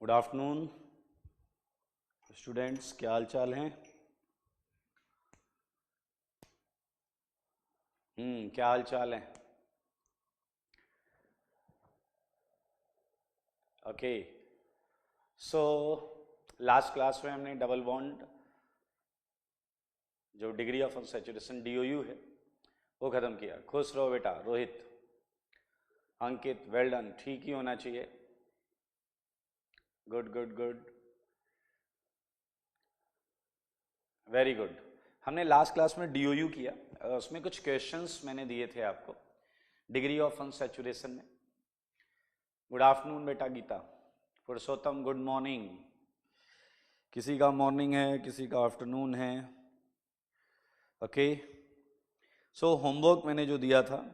Good afternoon students, क्या हाल चाल हैं? क्या हाल चाल है? ओके, सो लास्ट क्लास में हमने डबल बॉन्ड जो डिग्री ऑफ अनसैचुरेशन DOU है वो ख़त्म किया। खुश रहो बेटा। रोहित, अंकित, वेल डन। ठीक ही होना चाहिए। Good good good, very good. हमने लास्ट क्लास में DOU किया, उसमें कुछ क्वेश्चंस मैंने दिए थे आपको डिग्री ऑफ अनसैचुरेशन में। गुड आफ्टरनून बेटा गीता। पुरुषोत्तम, गुड मॉर्निंग। किसी का मॉर्निंग है, किसी का आफ्टरनून है। ओके, सो होमवर्क मैंने जो दिया था,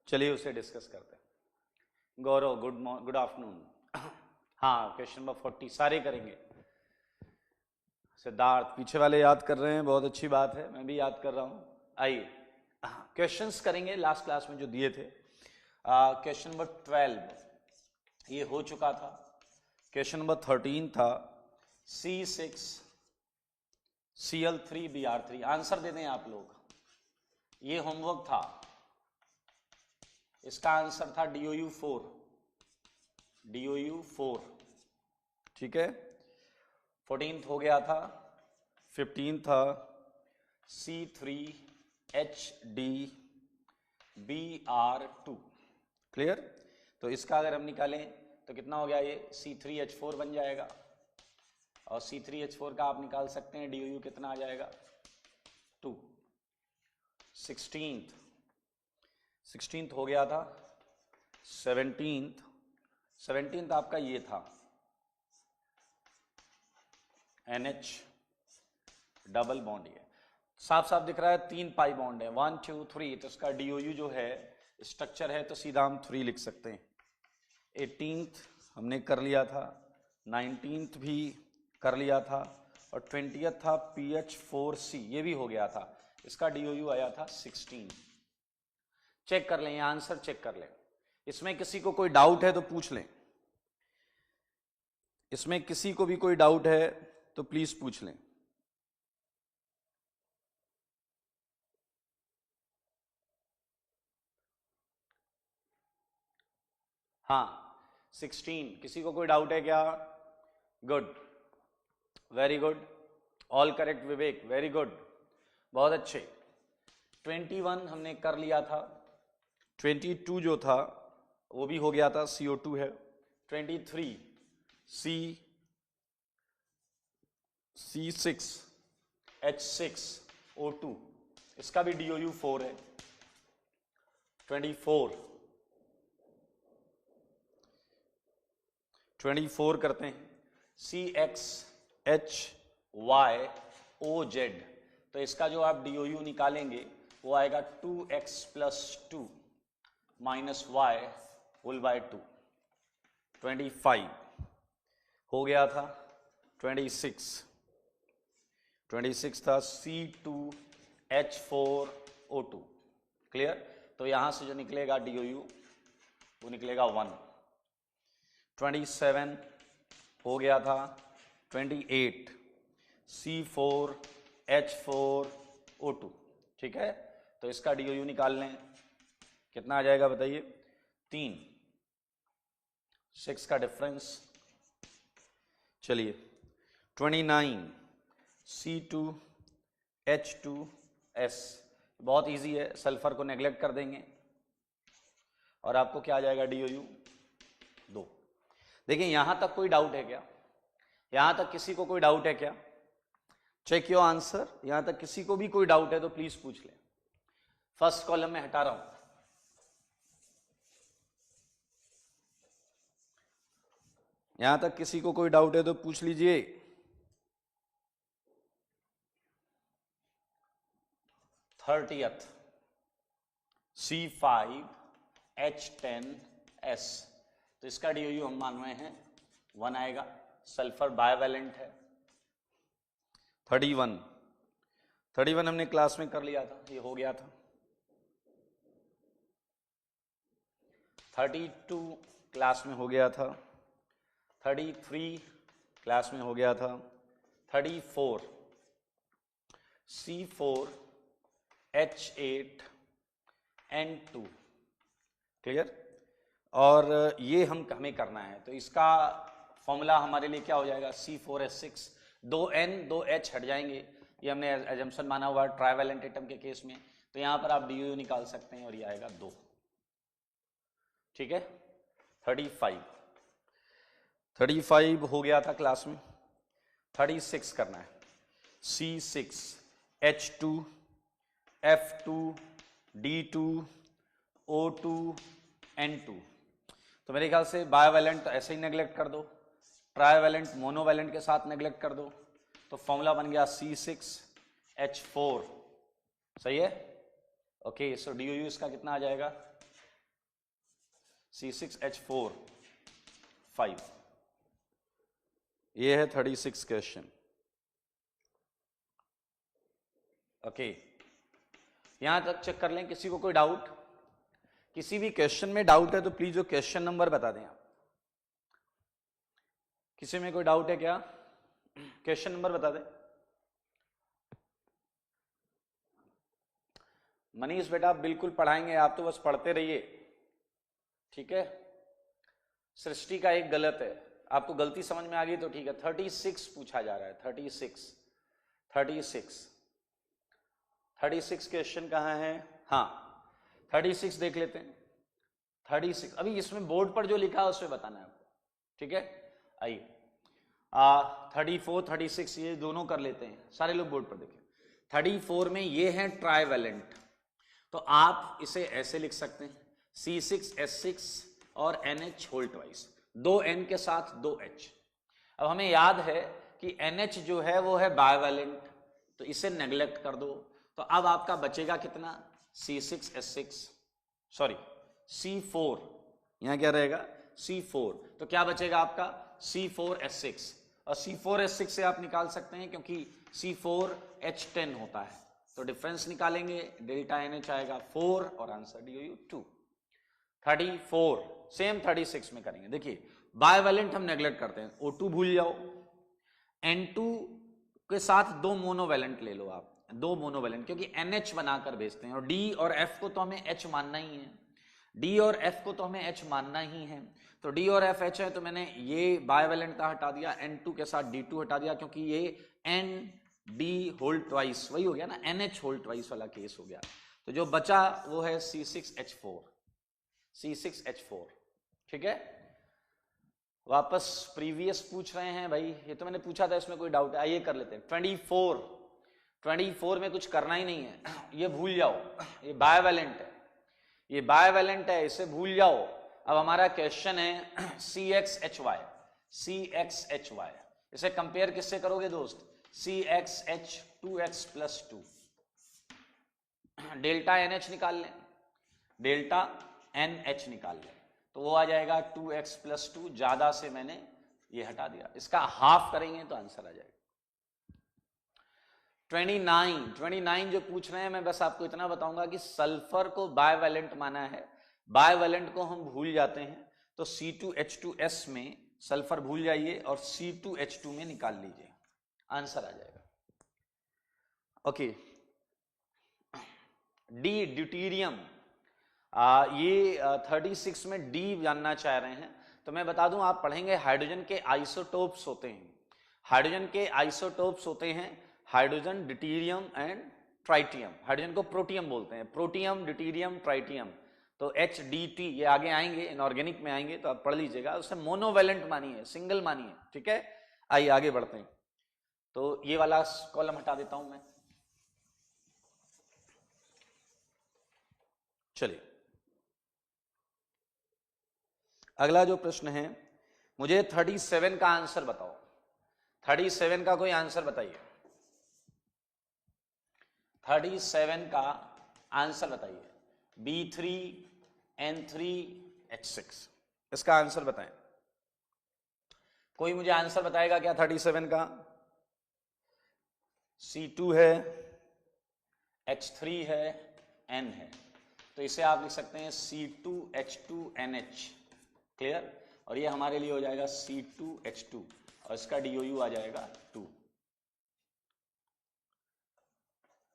चलिए उसे डिस्कस करते हैं। गौरव, गुड आफ्टरनून। हाँ, क्वेश्चन नंबर 40 सारे करेंगे। सिद्धार्थ, पीछे वाले याद कर रहे हैं, बहुत अच्छी बात है, मैं भी याद कर रहा हूँ। आइए क्वेश्चंस करेंगे लास्ट क्लास में जो दिए थे। क्वेश्चन नंबर 12 ये हो चुका था। क्वेश्चन नंबर 13 था C6 Cl3 Br3। आंसर दे दें आप लोग, ये होमवर्क था। इसका आंसर था DOU4। ठीक है, 14th हो गया था। 15 था C3HDBr2। क्लियर? तो इसका अगर हम निकालें तो कितना हो गया? ये C3H4 बन जाएगा, और C3H4 का आप निकाल सकते हैं DOU कितना आ जाएगा? 2। 16th हो गया था। 17th आपका ये था NH डबल बॉन्ड। ये साफ साफ दिख रहा है 3 पाई बॉन्ड है, 1 2 3। तो इसका DOU जो है स्ट्रक्चर है तो सीधा हम 3 लिख सकते हैं। 18th हमने कर लिया था, 19th भी कर लिया था, और 20th था PH4C, ये भी हो गया था। इसका DOU आया था 16। चेक कर लें, ये आंसर चेक कर लें। इसमें किसी को कोई डाउट है तो पूछ लें। इसमें किसी को भी कोई डाउट है तो प्लीज पूछ लें। हाँ, 16। किसी को कोई डाउट है क्या? Good, very good, all correct Vivek, very good, बहुत अच्छे। 21 हमने कर लिया था। 22 जो था वो भी हो गया था, CO2 है। 23 C6H6O2, इसका भी DOU 4 है। 24 करते हैं, CXHYOZ। तो इसका जो आप DOU निकालेंगे वो आएगा 2x+2 -y होल बाय 2। 25 हो गया था। 26 था C2H4O2। क्लियर? तो यहां से जो निकलेगा DOU वो निकलेगा 1। 27 हो गया था। 28 C4H4O2। ठीक है, तो इसका DOU निकाल लें, कितना आ जाएगा बताइए? 3। 6 का डिफरेंस। चलिए, 29 C2H2S, बहुत इजी है, सल्फर को नेग्लेक्ट कर देंगे और आपको क्या आ जाएगा? DOU 2। देखिए, यहां तक कोई डाउट है क्या? यहां तक किसी को कोई डाउट है क्या? Check your answer. यहां तक किसी को भी कोई डाउट है तो प्लीज पूछ लें। फर्स्ट कॉलम में हटा रहा हूं। यहां तक किसी को कोई डाउट है तो पूछ लीजिए। थर्टियथ C5H10S, तो इसका DOU हम मान रहे हैं 1 आएगा, सल्फर बायवैलेंट है। 31 हमने क्लास में कर लिया था, ये हो गया था। 32 क्लास में हो गया था। 33 क्लास में हो गया था 34 C4H8N2, क्लियर। और ये हमें करना है, तो इसका फॉर्मूला हमारे लिए क्या हो जाएगा, C4H6, 2N 2H हट जाएंगे, ये हमने एजम्पशन माना हुआ ट्राइवेलेंट एटम के केस में, तो यहां पर आप DU निकाल सकते हैं और ये आएगा 2, ठीक है। 35 हो गया था क्लास में, 36 करना है, C6H2F2D2O2N2। तो मेरे ख्याल से बायोवैलेंट ऐसे ही नेग्लेक्ट कर दो, ट्राइवैलेंट मोनोवैलेंट के साथ नेग्लेक्ट कर दो, तो फॉर्मूला बन गया C6H4, सही है। ओके, सो DOU इसका कितना आ जाएगा, C6H4 5। ये है 36 क्वेश्चन। ओके, यहां तक चेक कर लें, किसी को कोई डाउट, किसी भी क्वेश्चन में डाउट है तो प्लीज जो क्वेश्चन नंबर बता दें आप। किसी में कोई डाउट है क्या, क्वेश्चन नंबर बता दें। मनीष बेटा आप बिल्कुल पढ़ाएंगे, आप तो बस पढ़ते रहिए, ठीक है। सृष्टि का एक गलत है, आपको गलती समझ में आ गई तो ठीक है। 36 पूछा जा रहा है, 36 क्वेश्चन कहाँ है, हाँ 36 देख लेते हैं। 36 अभी इसमें बोर्ड पर जो लिखा है उसमें बताना है आपको, ठीक है। आइए 34 36 ये दोनों कर लेते हैं, सारे लोग बोर्ड पर देखें। 34 में ये है ट्राइवेलेंट, तो आप इसे ऐसे लिख सकते हैं C6H6 और NH होल ट्वाइस, 2N के साथ 2H। अब हमें याद है कि NH जो है वो है बायवैलेंट, तो इसे नेग्लेक्ट कर दो, तो अब आपका बचेगा कितना, C6H6 सॉरी C4, यहां क्या रहेगा C4, तो क्या बचेगा आपका C4H6, और C4H6 से आप निकाल सकते हैं क्योंकि C4H10 होता है, तो डिफरेंस निकालेंगे, डेल्टा NH आएगा 4 और आंसर DOU 2। 34 सेम 36 में करेंगे। देखिए बायवैलेंट हम नेग्लेक्ट करते हैं, O2 भूल जाओ, N2 के साथ 2 मोनोवैलेंट ले लो आप, 2 मोनोवैलेंट, क्योंकि NH बनाकर भेजते हैं, और D और F को तो हमें H मानना ही है, D और F को तो हमें H मानना ही है, तो D और F H है, तो मैंने ये बायवैलेंट का हटा दिया, N2 के साथ D2 हटा दिया, क्योंकि ये ND होल ट्वाइस वही हो गया ना, NH होल ट्वाइस वाला केस हो गया, तो जो बचा वो है C6H4, ठीक है। वापस प्रीवियस पूछ रहे हैं भाई, ये तो मैंने पूछा था, इसमें कोई डाउट है, आइए कर लेते हैं। 24 में कुछ करना ही नहीं है, ये भूल जाओ, ये बायवैलेंट है, ये बायवैलेंट है, इसे भूल जाओ। अब हमारा क्वेश्चन है CXHY, इसे कंपेयर किससे करोगे दोस्त, CXH 2x+2, डेल्टा NH निकाल लें, डेल्टा NH निकाल लें, तो वो आ जाएगा 2x+2, ज्यादा से मैंने ये हटा दिया, इसका हाफ करेंगे तो आंसर आ जाएगा 29 जो पूछ रहे हैं, मैं बस आपको इतना बताऊंगा कि सल्फर को बायवैलेंट माना है, बायवैलेंट को हम भूल जाते हैं, तो C2H2S में सल्फर भूल जाइए और C2H2 में निकाल लीजिए, आंसर आ जाएगा। ओके, डी ड्यूटीरियम, ये 36 में डी जानना चाह रहे हैं, तो मैं बता दूं, आप पढ़ेंगे हाइड्रोजन के आइसोटोप्स होते हैं, हाइड्रोजन के आइसोटोप्स होते हैं, hydrogen deuterium and tritium, hydrogen को प्रोटियम बोलते हैं, प्रोटियम ड्यूटीरियम ट्राइटियम, तो HDT ये आगे आएंगे, इनऑर्गेनिक में आएंगे, तो आप पढ़ लीजिएगा, उसे मोनोवैलेंट मानिए, सिंगल मानिए, ठीक है। आइए आगे बढ़ते हैं, तो ये वाला कॉलम हटा देता हूं मैं, चलिए अगला जो प्रश्न है, मुझे 37 का आंसर बताओ, 37 का कोई आंसर बताइए, 37 का आंसर बताइए, B3N3H6, इसका आंसर बताएं, कोई मुझे आंसर बताएगा क्या 37 का, C2 है, H3 है, N है, तो इसे आप लिख सकते हैं C2H2NH, क्लियर, और ये हमारे लिए हो जाएगा C2H2, और इसका DOU आ जाएगा 2।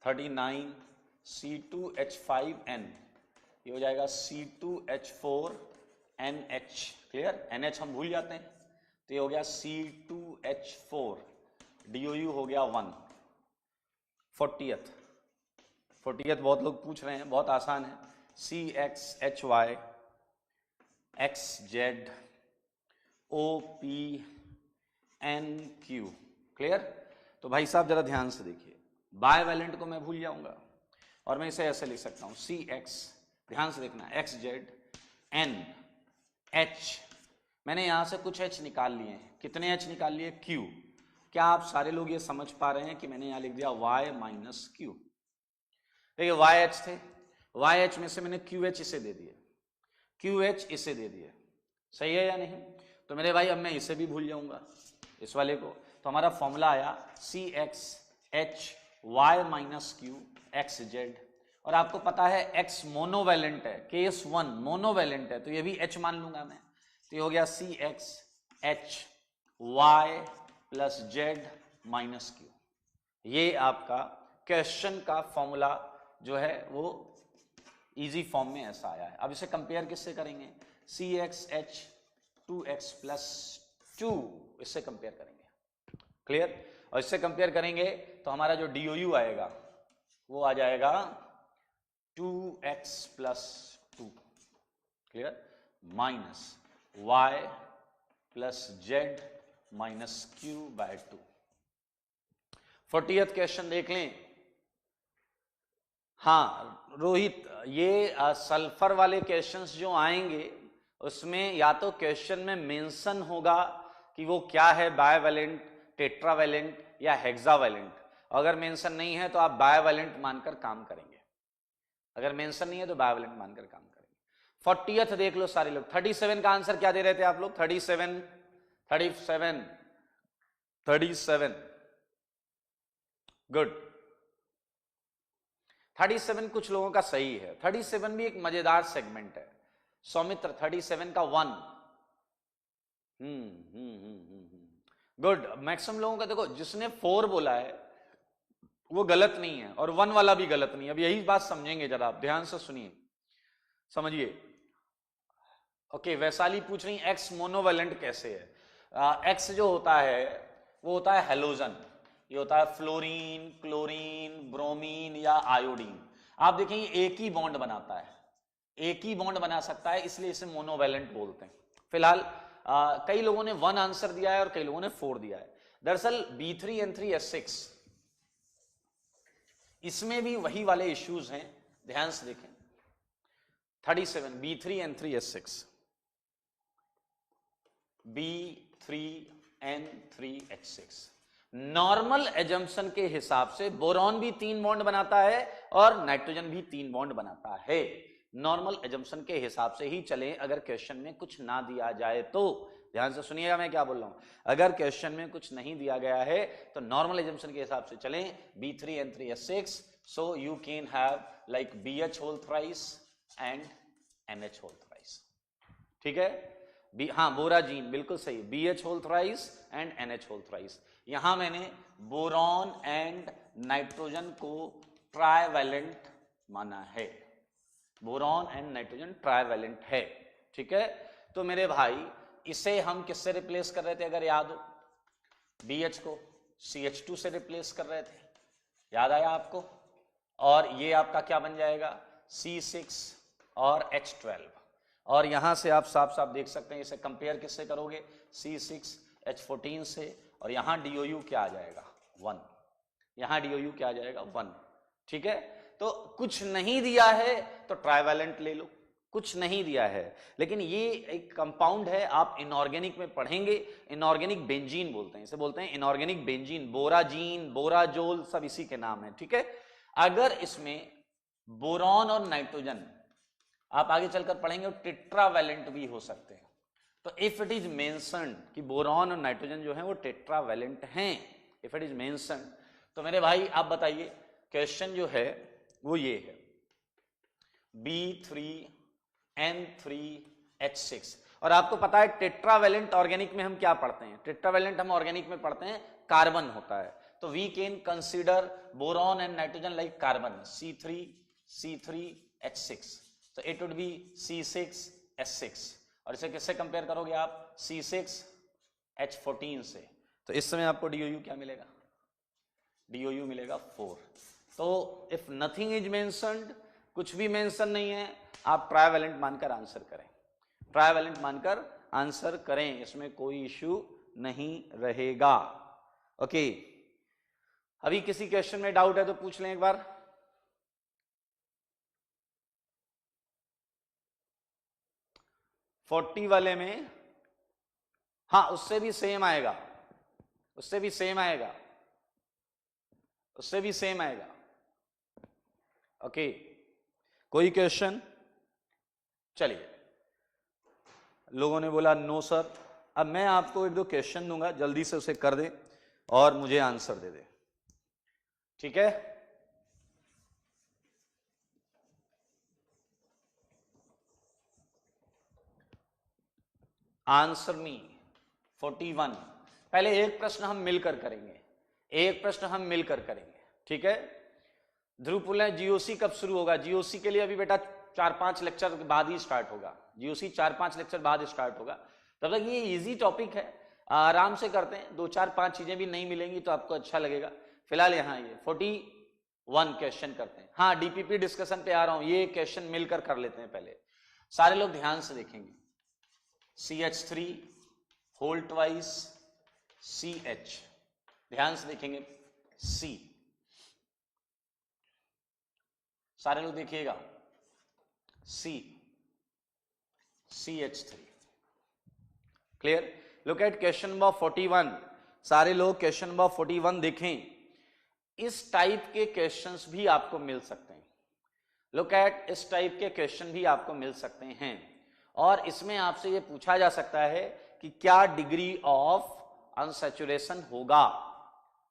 39 C2H5N, ये हो जाएगा C2H4NH। क्लियर, NH हम भूल जाते हैं, तो ये हो गया C2H4, DOU हो गया 1। 40th बहुत लोग पूछ रहे हैं, बहुत आसान है, CXHY XZ OPNQ। क्लियर, तो भाई साहब जरा ध्यान से देखिए, बायवैलेंट को मैं भूल जाऊंगा और मैं इसे ऐसे लिख सकता हूं CX, ध्यान से देखना, XZ NH, मैंने यहां से कुछ H निकाल लिए हैं, कितने H निकाल लिए, Q। क्या आप सारे लोग ये समझ पा रहे हैं कि मैंने यहां लिख दिया Y माइनस Q। देखिए YH थे, YH में से मैंने QH इसे दे दिए, QH इसे दे दिए, सही है या नहीं। तो मेरे भाई अब मैं इसे भी भूल जाऊंगा, इस वाले को, तो हमारा फॉर्मूला आया CXHY माइनस Q XZ। और आपको पता है X मोनोवैलेंट है, केस 1 मोनोवैलेंट है, तो ये भी H मान लूंगा मैं, तो ये हो गया CXHY plus Z minus Q। ये आपका क्वेश्चन का फॉर्मूला जो है वो इजी फॉर्म में ऐसा आया है। अब इसे कंपेयर किससे करेंगे, CXH2X प्लस 2, इससे कंपेयर करेंगे। क्लियर, और इससे कंपेयर करेंगे तो हमारा जो DOU आएगा वो आ जाएगा 2X plus 2। Clear, minus Y plus Z minus Q by 2। 40th question देख लें। हाँ रोहित, ये सल्फर वाले क्वेश्चंस जो आएंगे उसमें या तो क्वेश्चन में मेंशन होगा कि वो क्या है, बायवैलेंट, टेट्रावैलेंट या हेक्सावैलेंट। अगर मेंशन नहीं है तो आप बायवैलेंट मानकर काम करेंगे, अगर मेंशन नहीं है तो बायवैलेंट मानकर काम करेंगे। 40th देख लो सारे लोग। 37 का आंसर क्या दे रहे थे आप लोग, 37 गुड। 37 कुछ लोगों का सही है, 37 भी एक मजेदार सेगमेंट है। सौमित्र 37 का 1। गुड। मैक्सिमम लोगों का देखो, जिसने 4 बोला है वो गलत नहीं है और 1 वाला भी गलत नहीं है। अब यही बात समझेंगे, जरा आप ध्यान से सुनिए, समझिए। ओके, वैशाली पूछ रही एक्स मोनोवैलेंट कैसे है। एक्स जो होता है वो होता है हेलोजन, ये होता है फ्लोरीन, क्लोरीन, ब्रोमीन या आयोडीन। आप देखेंगे एक ही बॉन्ड बनाता है, एक ही बॉन्ड बना सकता है, इसलिए इसे मोनोवैलेंट बोलते हैं। फिलहाल कई लोगों ने 1 आंसर दिया है और कई लोगों ने 4 दिया है। दरअसल B3N3S6 इसमें भी वही वाले इश्यूज हैं, ध्यान से देखें। 37 B3N3S6 B3N3H6 नॉर्मल एजम्पशन के हिसाब से बोरॉन भी 3 बॉन्ड बनाता है और नाइट्रोजन भी 3 बॉन्ड बनाता है। नॉर्मल एजम्पशन के हिसाब से ही चलें, अगर क्वेश्चन में कुछ ना दिया जाए तो। ध्यान से सुनिएगा मैं क्या बोल रहा हूं, अगर क्वेश्चन में कुछ नहीं दिया गया है तो नॉर्मल एजम्पशन के हिसाब से चलें, B3N3S6, so you can have like BH whole thrice and NH whole thrice। ठीक है, हाँ बोराजीन बिल्कुल सही, BH whole thrice and NH whole thrice। यहां मैंने बोरॉन एंड नाइट्रोजन को ट्राइवैलेंट माना है, बोरॉन एंड नाइट्रोजन ट्राइवैलेंट है। ठीक है, तो मेरे भाई इसे हम किससे रिप्लेस कर रहे थे, अगर याद हो, BH को CH2 से रिप्लेस कर रहे थे, याद आया आपको। और ये आपका क्या बन जाएगा, C6 और H12। और यहां से आप साफ साफ देख सकते हैं, इसे कंपेयर किससे करोगे, C6H14 से, और यहां DOU क्या आ जाएगा 1, यहां DOU क्या आ जाएगा 1। ठीक है, तो कुछ नहीं दिया है तो ट्राइवैलेंट ले लो, कुछ नहीं दिया है। लेकिन ये एक कंपाउंड है, आप इनऑर्गेनिक में पढ़ेंगे, इनऑर्गेनिक बेंजीन बोलते हैं, इसे बोलते हैं इनऑर्गेनिक बेंजीन, बोराजीन, बोराजोल सब इसी के नाम है। ठीक है, अगर इसमें बोरॉन और नाइट्रोजन आप आगे चलकर पढ़ेंगे टेट्रावैलेंट भी हो सकते हैं। तो इफ इट इज मेंशन्ड कि बोरॉन और नाइट्रोजन जो है वो टेट्रावैलेंट हैं, इफ इट इज मेंशन्ड, तो मेरे भाई आप बताइए क्वेश्चन जो है वो ये है B3N3H6। और आपको पता है टेट्रावेलेंट ऑर्गेनिक में हम क्या पढ़ते हैं, टेट्रावेलेंट हम ऑर्गेनिक में पढ़ते हैं कार्बन होता है, तो we can consider boron and nitrogen like carbon, C3H6, तो इट वुड बी C6H6, और इसे किससे कंपेयर करोगे आप, C6H14 से, तो इस समय आपको DOU क्या मिलेगा, DOU मिलेगा 4। तो इफ नथिंग इज मेंशन्ड, कुछ भी मेंशन नहीं है, आप ट्राइवेलेंट मानकर आंसर करें, ट्राइवेलेंट मानकर आंसर करें, इसमें कोई इश्यू नहीं रहेगा। ओके, अभी किसी क्वेश्चन में डाउट है तो पूछ लें एक बार। फोर्टी वाले में, हाँ उससे भी सेम आएगा, उससे भी सेम आएगा, उससे भी सेम आएगा। ओके, कोई क्वेश्चन? चलिए, लोगों ने बोला नो सर। अब मैं आपको एक दो क्वेश्चन दूंगा, जल्दी से उसे कर दे और मुझे आंसर दे दे, ठीक है? Answer me 41। पहले एक प्रश्न हम मिलकर करेंगे, एक प्रश्न हम मिलकर करेंगे, ठीक है? ध्रुव पुल है, जीओसी कब शुरू होगा? जीओसी के लिए अभी बेटा 4-5 लेक्चर बाद ही स्टार्ट होगा, जीओसी 4-5 लेक्चर बाद स्टार्ट होगा। तब तक ये इजी टॉपिक है, आराम से करते हैं, 2-4-5 चीजें भी नहीं मिलेंगी तो आपको अच्छा लगेगा। फिलहाल यहाँ ये 41 क्वेश्चन करते हैं। हाँ, डीपीपी डिस्कशन पे आ रहा हूं, ये क्वेश्चन मिलकर कर लेते हैं पहले, सारे लोग ध्यान से देखेंगे। CH3 होल ट्वाइस CH, ध्यान से देखेंगे, C, सारे लोग देखिएगा, CH3, clear? Look at question number 41, सारे लोग क्वेश्चन नंबर 41 देखें। इस टाइप के क्वेश्चंस भी आपको मिल सकते हैं, लुक एट, इस टाइप के क्वेश्चन भी आपको मिल सकते हैं, और इसमें आपसे ये पूछा जा सकता है कि क्या डिग्री ऑफ अनसैचुरेशन होगा।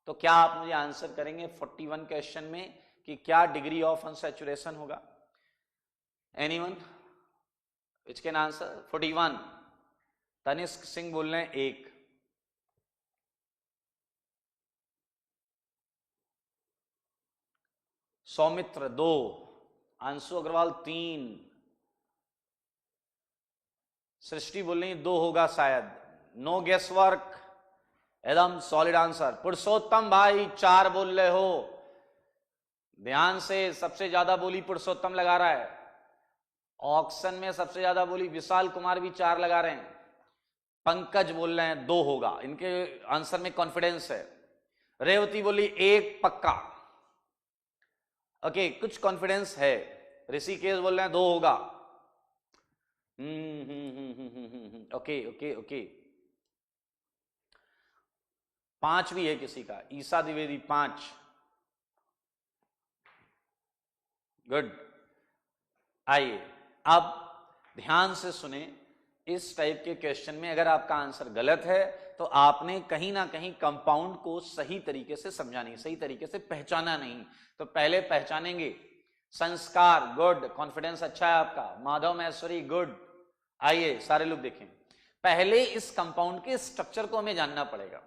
तो क्या आप मुझे आंसर करेंगे 41 क्वेश्चन में कि क्या डिग्री ऑफ अनसैचुरेशन होगा? Anyone which can answer 41? Tanishk Singh बोल रहे हैं 1, सौमित्र 2, अंशु अग्रवाल 3, सृष्टि बोल रही 2 होगा शायद, नो गेस वर्क, एकदम सॉलिड आंसर। पुरुषोत्तम भाई 4 बोल रहे हो, ध्यान से, सबसे ज्यादा बोली पुरुषोत्तम लगा रहा है, ऑक्शन में सबसे ज्यादा बोली विशाल कुमार भी 4 लगा रहे हैं, पंकज बोल रहे हैं 2 होगा, इनके आंसर में कॉन्फिडेंस है। रेवती बोली 1 पक्का, ओके, कुछ कॉन्फिडेंस है। ऋषिकेश बोल रहे हैं 2 होगा, ओके ओके ओके, 5 भी है किसी का, ईसा द्विवेदी 5, गुड। आइए अब ध्यान से सुने, इस टाइप के क्वेश्चन में अगर आपका आंसर गलत है तो आपने कहीं ना कहीं कंपाउंड को सही तरीके से समझा नहीं, सही तरीके से पहचाना नहीं। तो पहले पहचानेंगे, संस्कार गुड, कॉन्फिडेंस अच्छा है आपका, माधव महेश्वरी गुड। आइए सारे लोग देखें, पहले इस कंपाउंड के स्ट्रक्चर को हमें जानना पड़ेगा।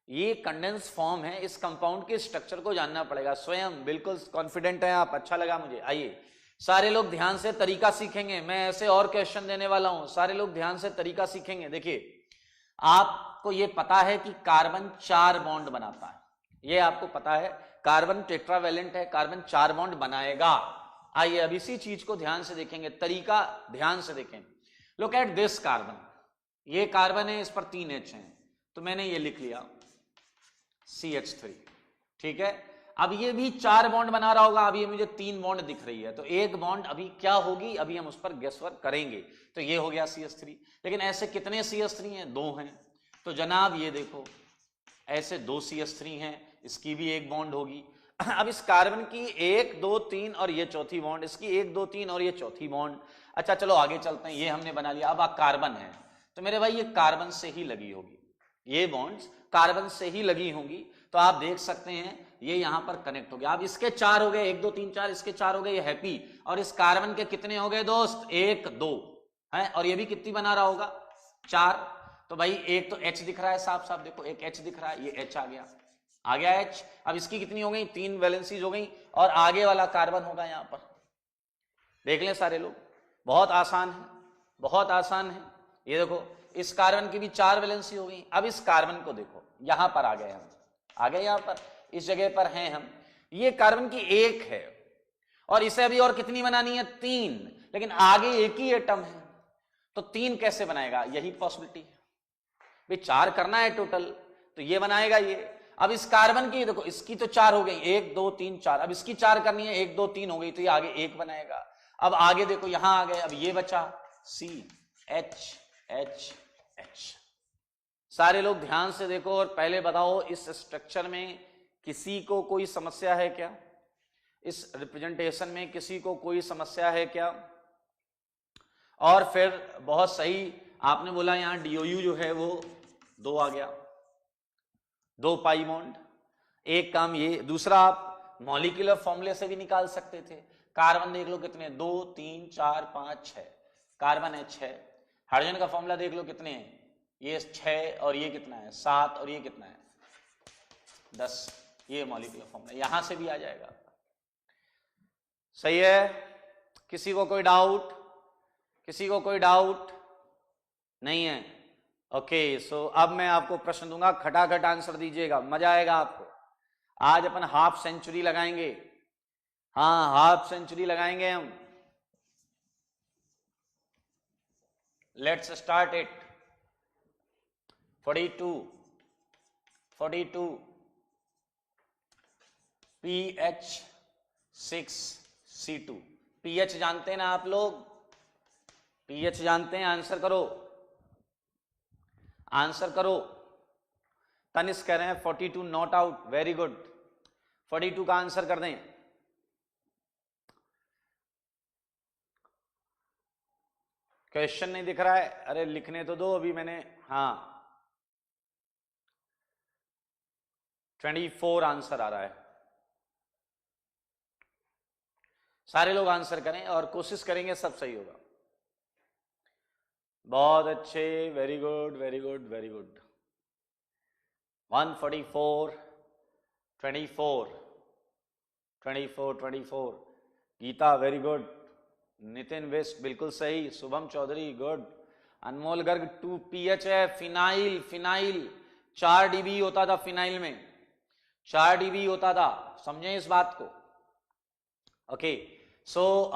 ये कंडेंस फॉर्म है, इस कंपाउंड के स्ट्रक्चर को जानना पड़ेगा। स्वयं बिल्कुल कॉन्फिडेंट है आप, अच्छा लगा मुझे। आइए सारे लोग ध्यान से तरीका सीखेंगे, मैं ऐसे और क्वेश्चन देने वाला हूं, सारे लोग ध्यान से तरीका सीखेंगे। देखिए, आपको ये पता है कि कार्बन 4 बॉन्ड बनाता है, ये आपको पता है, कार्बन टेट्रावेलेंट है, कार्बन 4 बॉन्ड बनाएगा। आइए अब इसी चीज को ध्यान से देखेंगे, तरीका ध्यान से देखें। लुक एट दिस कार्बन, ये कार्बन है, इस पर 3 H हैं, तो मैंने ये लिख लिया CH3, ठीक है। अब ये भी 4 बॉन्ड बना रहा होगा, अब ये मुझे 3 बॉन्ड दिख रही है, तो एक बॉन्ड अभी क्या होगी, अभी हम उस पर गेस वर्क करेंगे। तो ये हो गया CH3, लेकिन ऐसे कितने CH3 हैं? 2 हैं। तो जनाब ये देखो, ऐसे 2 CH3 हैं, इसकी भी एक बॉन्ड होगी। अब इस कार्बन की 1 2 3 और ये चौथी बॉन्ड, इसकी 1 2 3 और ये चौथी बॉन्ड। अच्छा चलो आगे चलते हैं, ये हमने बना लिया। अब कार्बन है, तो मेरे भाई ये कार्बन से ही लगी होगी, ये बॉन्ड्स कार्बन से ही लगी होंगी। तो आप देख सकते हैं ये यहां पर कनेक्ट हो गया। अब इसके 4 हो गए, 1 2 3 4, इसके 4 हो गए, ये हैप्पी। और इस कार्बन के कितने हो गए दोस्त? 1 2, है, और ये भी कितनी बना रहा होगा, 4। तो भाई एक तो H दिख रहा है साफ साफ, देखो एक H दिख रहा है, ये H आ गया H। अब इसकी कितनी हो गई, 3 वैलेंसीज हो गई, और आगे वाला कार्बन होगा यहां पर। देख लें सारे लोग, बहुत आसान है, बहुत आसान है। ये देखो इस कार्बन की भी 4 वैलेंसी हो गई। अब इस कार्बन को देखो, यहां पर आ गए हम, आ गए यहां पर, इस जगह पर हैं हम। ये कार्बन की 1 है, और इसे अभी और कितनी बनानी है, 3, लेकिन आगे एक ही एटम है, तो 3 कैसे बनाएगा, यही पॉसिबिलिटी है भाई। 4 करना है टोटल, तो ये बनाएगा ये। अब इस कार्बन की देखो, इसकी तो 4 हो गई, 1 2 3 4, अब इसकी 4 करनी है, 1 2 3 हो गई, तो ये आगे 1 बनाएगा। अब आगे देखो यहां आ गए, अब ये बचा C H H H। सारे लोग ध्यान से देखो और पहले बताओ, इस स्ट्रक्चर में किसी को कोई समस्या है क्या, इस रिप्रेजेंटेशन में किसी को कोई समस्या है क्या। और फिर बहुत सही आपने बोला, यहां DOU जो है वो 2 आ गया, 2 पाई बॉन्ड। एक काम ये, दूसरा आप मॉलिक्यूलर फॉर्मूले से भी निकाल सकते थे। कार्बन देख लो कितने, 2 3 4 5 6, कार्बन है 6। हाइड्रोजन का फॉर्मूला देख लो कितने हैं, ये 6 और ये कितना है 7 और ये कितना है 10। ये मॉलिक्यूलर फॉर्मूला यहां से भी आ जाएगा। सही है, किसी को कोई डाउट, किसी को कोई डाउट नहीं है। ओके, सो अब मैं आपको प्रश्न दूंगा, खटाखट आंसर दीजिएगा, मजा आएगा आपको। आज अपन हाफ सेंचुरी लगाएंगे, हाँ हाफ सेंचुरी लगाएंगे हम। Let's start it. 42 PH6C2। PH जानते हैं ना आप लोग, पीएच जानते हैं, आंसर करो, आंसर करो। तनिष्क कह रहे हैं 42 नॉट आउट, वेरी गुड, 42 का आंसर कर दें। क्वेश्चन नहीं दिख रहा है, अरे लिखने तो दो अभी मैंने, हाँ 24 आंसर आ रहा है। सारे लोग आंसर करें और कोशिश करेंगे सब सही होगा। बहुत अच्छे, very good very good very good. 144 24 24 24। Geeta very good, Nitin वेस्ट बिल्कुल सही, शुभम चौधरी गुड, अनमोल गर्ग 2 पीएच है, फिनाइल, फिनाइल 4 dB होता था फिनाइल में, 4 dB होता था, समझें इस बात को। ओके, सो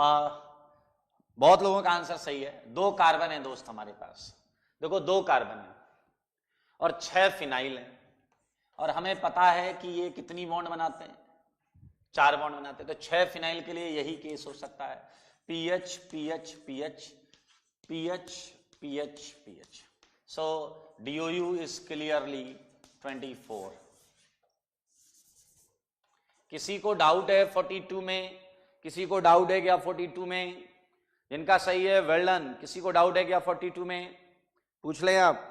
बहुत लोगों का आंसर सही है। 2 कार्बन है दोस्त हमारे पास, देखो 2 कार्बन है और 6 फिनाइल है, और हमें पता है कि ये कितनी बॉन्ड बनाते हैं, 4 बॉन्ड बनाते हैं, तो 6 फिनाइल के लिए यही केस हो सकता है, PH PH PH PH PH PH। So DOU is clearly 24। किसी को डाउट है 42 में, किसी को डाउट है क्या 42 में, जिनका सही है वेल डन। किसी को डाउट है क्या 42 में, पूछ लें आप।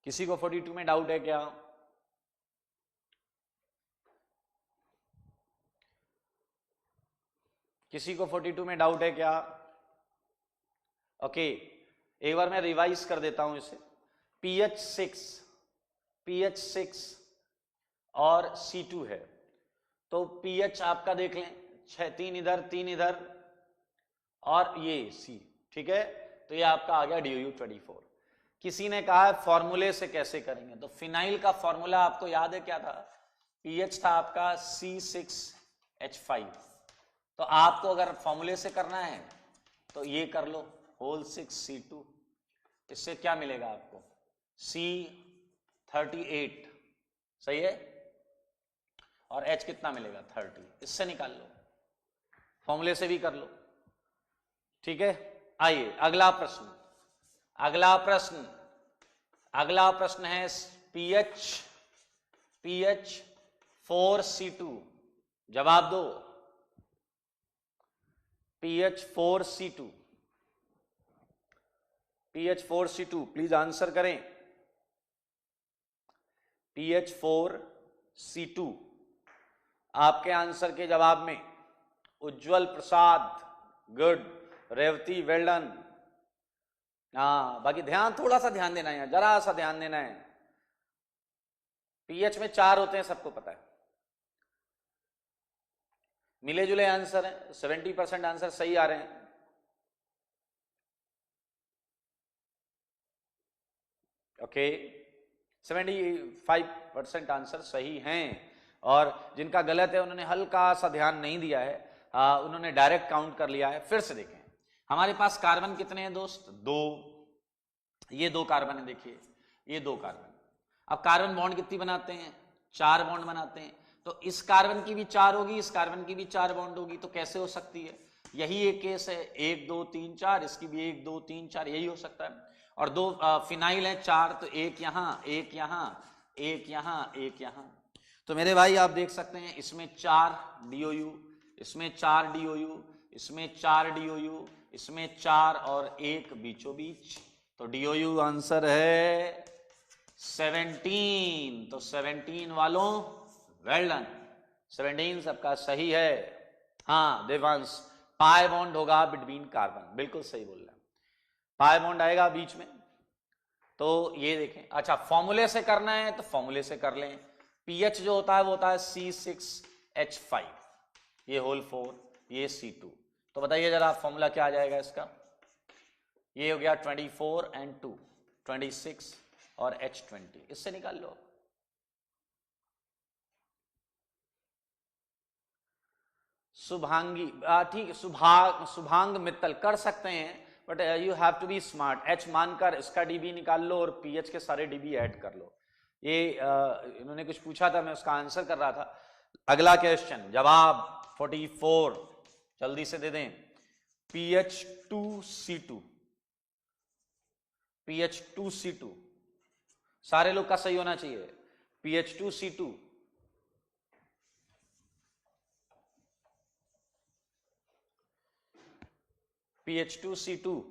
किसी को 42 में डाउट है क्या, किसी को 42 में डाउट है क्या। ओके, एक बार मैं रिवाइज कर देता हूं इसे। PH6 और C2 है, तो पीएच आपका देख लें, 6, 3 इधर 3 इधर और ये C, ठीक है, तो ये आपका आ गया DOU 24। किसी ने कहा फॉर्मूले से कैसे करेंगे, तो फिनाइल का फॉर्मूला आपको याद है क्या था, पीएच था आपका C6H5। तो आपको अगर फॉर्मूले से करना है तो ये कर लो, होल 6C2, इससे क्या मिलेगा आपको C38, सही है, और H कितना मिलेगा 30, इससे निकाल लो, फॉर्मूले से भी कर लो, ठीक है। आइए अगला प्रश्न, अगला प्रश्न, अगला प्रश्न है PH4C2, जवाब दो, PH4C2, PH4C2 प्लीज आंसर करें। PH4C2 आपके आंसर के जवाब में Ujjwal Prasad, good. Revathi, well done. हाँ, बाकी ध्यान, थोड़ा सा ध्यान देना है, जरा सा ध्यान देना है। पीएच में 4 होते हैं, सबको पता है। मिले जुले आंसर हैं, 70% आंसर सही आ रहे हैं। ओके, 75% आंसर सही हैं। और जिनका गलत है उन्होंने हल्का सा ध्यान नहीं दिया है, उन्होंने डायरेक्ट काउंट कर लिया है। फिर से देखें, हमारे पास कार्बन कितने हैं दोस्त? 2। ये 2 कार्बन है, देखिए ये 2 कार्बन। अब कार्बन बॉन्ड कितनी बनाते हैं? 4 बॉन्ड बनाते हैं। तो इस कार्बन की भी 4 होगी, इस कार्बन की भी 4 बॉन्ड होगी। तो कैसे हो सकती है? यही एक केस है, 1 2 3 4, इसकी भी 1 2 3 4, यही हो सकता है। और 2 फिनाइल है 4, तो एक यहां, एक यहां, एक यहां, एक यहां। तो मेरे भाई आप देख सकते हैं, इसमें 4 डीओयू, इसमें 4 डीओयू, इसमें 4 डीओयू, इसमें 4 और 1 बीचों बीच। तो डीओयू आंसर है 17। तो 17 वालों वेल डन, 17 सबका सही है। हाँ देवांश, पाई बॉन्ड होगा बिटवीन कार्बन, बिल्कुल सही बोल रहे हैं, पाई बॉन्ड आएगा बीच में। तो ये देखें, अच्छा फॉर्मूले से करना है तो फॉर्मूले से कर लें। पीएच जो होता है वो होता है C6H5, ये होल 4, ये C2। तो बताइए जरा फॉर्मूला क्या आ जाएगा इसका? ये हो गया 24 and 2, 26 और H20, इससे निकाल लो। शुभांगी, ठीक है, शुभांग मित्तल कर सकते हैं, but you have to be smart. H मानकर इसका डीबी निकाल लो और पीएच के सारे डीबी ऐड कर लो। ये इन्होंने कुछ पूछा था, मैं उसका आंसर कर रहा था। अगला क्वेश्चन, जवाब 44 जल्दी से दे दें। PH2C2, PH2C2 सारे लोग का सही होना चाहिए। PH2C2, PH2C2,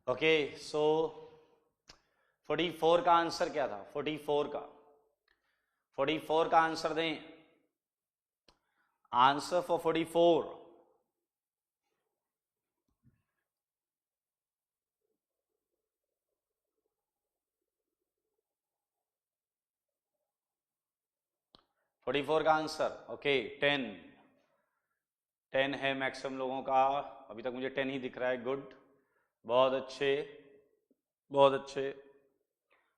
okay. सो 44 का आंसर क्या था? 44 का आंसर दें। आंसर फॉर 44, का आंसर, ओके 10 10 है मैक्सिमम लोगों का, अभी तक मुझे 10 ही दिख रहा है, गुड, बहुत अच्छे बहुत अच्छे,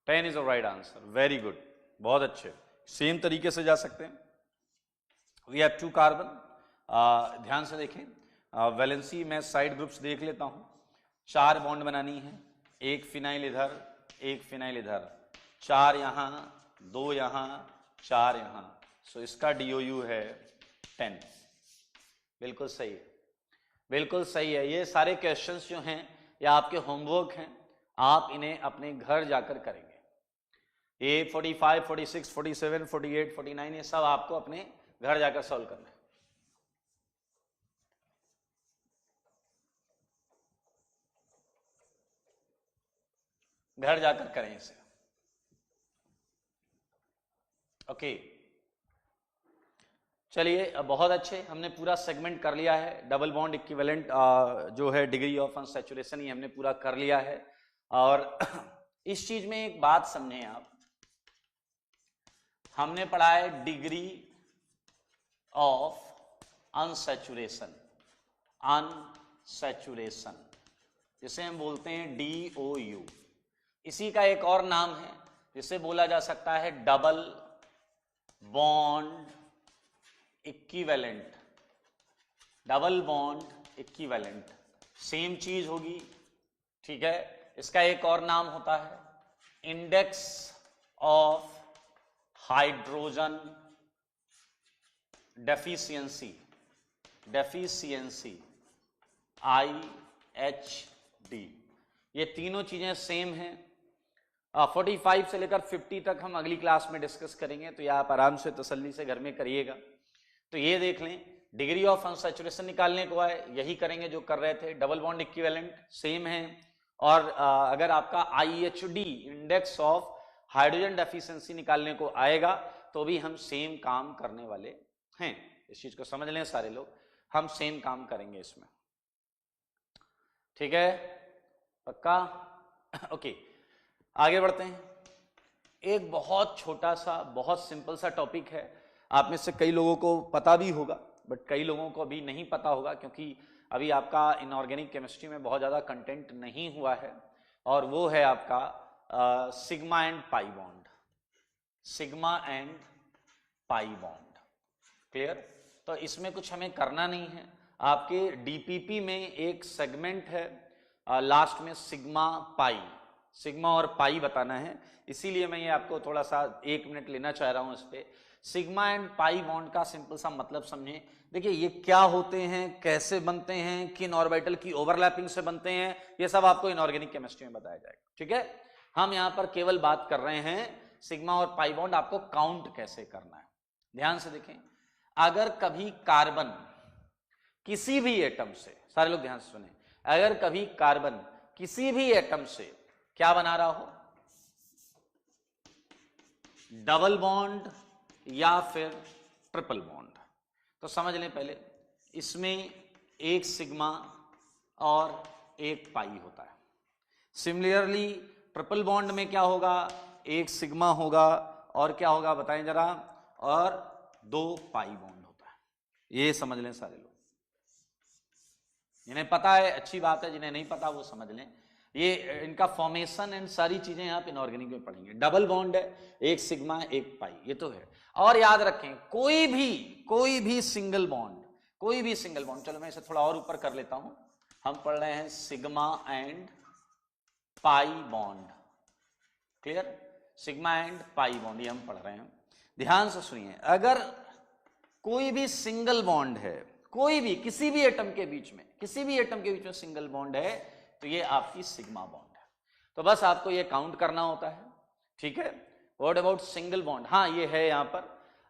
10 is the right answer, very good, बहुत अच्छे। सेम तरीके से जा सकते हैं। वी हैव 2 कार्बन, ध्यान से देखें, वैलेंसी मैं साइड ग्रुप्स देख लेता हूं, 4 बॉन्ड बनानी है, एक फिनाइल इधर, एक फिनाइल इधर, 4 यहां, 2 यहां, 4 यहां, सो इसका DOU है 10। बिल्कुल सही है, बिल्कुल सही है। ये सारे क्वेश्चंस जो हैं ये आपके होमवर्क हैं, आप इन्हें अपने घर जाकर करेंगे। ये 45, 46, 47, 48, 49 ये सब आपको अपने घर जाकर सॉल्व करना है। घर जाकर करें इसे, ओके। चलिए बहुत अच्छे, हमने पूरा सेगमेंट कर लिया है। डबल बॉन्ड इक्विवेलेंट जो है डिग्री ऑफ अनसैचुरेशन, ये हमने पूरा कर लिया है। और इस चीज में एक बात समझें आप, हमने पढ़ा है डिग्री ऑफ अनसैचुरेशन, अनसैचुरेशन जिसे हम बोलते हैं DOU। इसी का एक और नाम है जिसे बोला जा सकता है double bond equivalent, double bond equivalent, same चीज होगी, ठीक है। इसका एक और नाम होता है index of hydrogen deficiency, deficiency IHD। ये तीनों चीजें सेम हैं। 45 से लेकर 50 तक हम अगली क्लास में डिस्कस करेंगे, तो ये आप आराम से तसल्ली से घर में करिएगा। तो ये देख लें, डिग्री ऑफ अनसैचुरेशन निकालने को आए, यही करेंगे जो कर रहे थे, डबल बॉन्ड इक्विवेलेंट सेम है। और अगर आपका IHD index of hydrogen deficiency निकालने को आएगा तो भी हम सेम काम करने वाले हैं। इस चीज को समझ लें सारे लोग, हम सेम काम करेंगे इसमें, ठीक है, पक्का। ओके, आगे बढ़ते हैं। एक बहुत छोटा सा, बहुत सिंपल सा टॉपिक है, आप में से कई लोगों को पता भी होगा बट कई लोगों को अभी नहीं पता होगा, क्योंकि अभी आपका इनऑर्गेनिक केमिस्ट्री में बहुत ज़्यादा कंटेंट नहीं हुआ है, और वो है आपका sigma and pi bond, sigma and pi bond, clear. तो इसमें कुछ हमें करना नहीं है, आपके DPP में एक सेगमेंट है, लास्ट में सिग्मा पाई, सिग्मा और पाई बताना है, इसीलिए मैं ये आपको थोड़ा सा 1 मिनट लेना चाह रहा हूं इस पे। सिग्मा एंड पाई बॉन्ड का सिंपल सा मतलब समझें। देखिए ये क्या होते हैं, कैसे बनते हैं, किन ऑर्बिटल की ओवरलैपिंग से बनते हैं, ये सब आपको इनऑर्गेनिक केमिस्ट्री में बताया जाएगा, ठीक है। हम यहां पर केवल बात कर रहे हैं सिग्मा और पाई बॉन्ड आपको काउंट कैसे करना है। ध्यान से देखें, अगर कभी कार्बन किसी भी एटम से, सारे लोग ध्यान से सुने, अगर कभी कार्बन किसी भी एटम से क्या बना रहा हो, डबल बॉन्ड या फिर ट्रिपल बॉन्ड, तो समझ लें पहले इसमें एक सिग्मा और एक पाई होता है। सिमिलरली ट्रिपल बॉन्ड में क्या होगा, एक सिग्मा होगा और क्या होगा बताएं जरा, और 2 पाई बॉन्ड होता है। ये समझ लें सारे लोग, जिन्हें पता है अच्छी बात है, जिन्हें नहीं पता वो समझ लें। ये इनका फॉर्मेशन एंड सारी चीजें आप इनऑर्गेनिक में पढ़ेंगे। डबल बॉन्ड है, एक सिग्मा एक पाई, ये तो है। और याद रखें कोई भी सिंगल बॉन्ड, कोई भी सिंगल बॉन्ड, चलो मैं इसे थोड़ा और ऊपर कर लेता हूं, हम पढ़ रहे हैं sigma and pi bond, clear, sigma and pi bond ये हम पढ़ रहे हैं। ध्यान से सुनिए, अगर कोई भी सिंगल बॉन्ड है, कोई भी किसी भी एटम के बीच में, किसी भी एटम के बीच में सिंगल बॉन्ड है, तो ये आपकी सिग्मा बॉन्ड है। तो बस आपको ये काउंट करना होता है, ठीक है। व्हाट अबाउट सिंगल बॉन्ड, हाँ ये है यहां पर,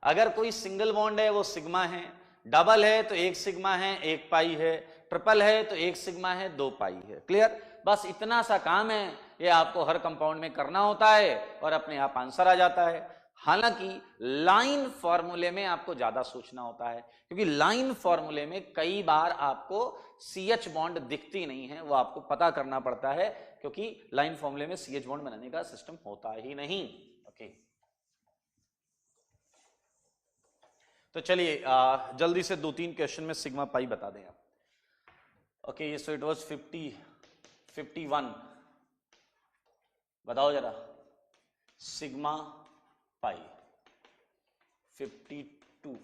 अगर कोई सिंगल बॉन्ड है वो सिग्मा है, डबल है तो एक सिग्मा है एक पाई है, ट्रिपल है तो एक सिग्मा है 2 पाई है, क्लियर। बस इतना सा काम है, ये आपको हर कंपाउंड में करना होता है और अपने आप आंसर आ जाता है। हालांकि लाइन फॉर्मूले में आपको ज्यादा सोचना होता है, क्योंकि लाइन फॉर्मूले में कई बार आपको CH बॉन्ड दिखती नहीं है, वो आपको पता करना पड़ता है, क्योंकि लाइन फॉर्मूले में CH बॉन्ड बनाने का सिस्टम होता ही नहीं, ओके। तो चलिए जल्दी से 2-3 क्वेश्चन में सिग्मा पाई बता दें आप। Okay, so it was 51। बताओ जरा sigma pi 52,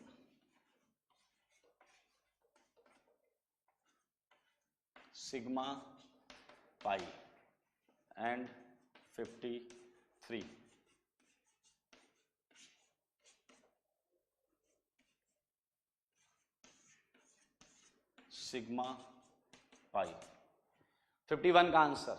sigma pi and 53। Sigma pi 51 का आंसर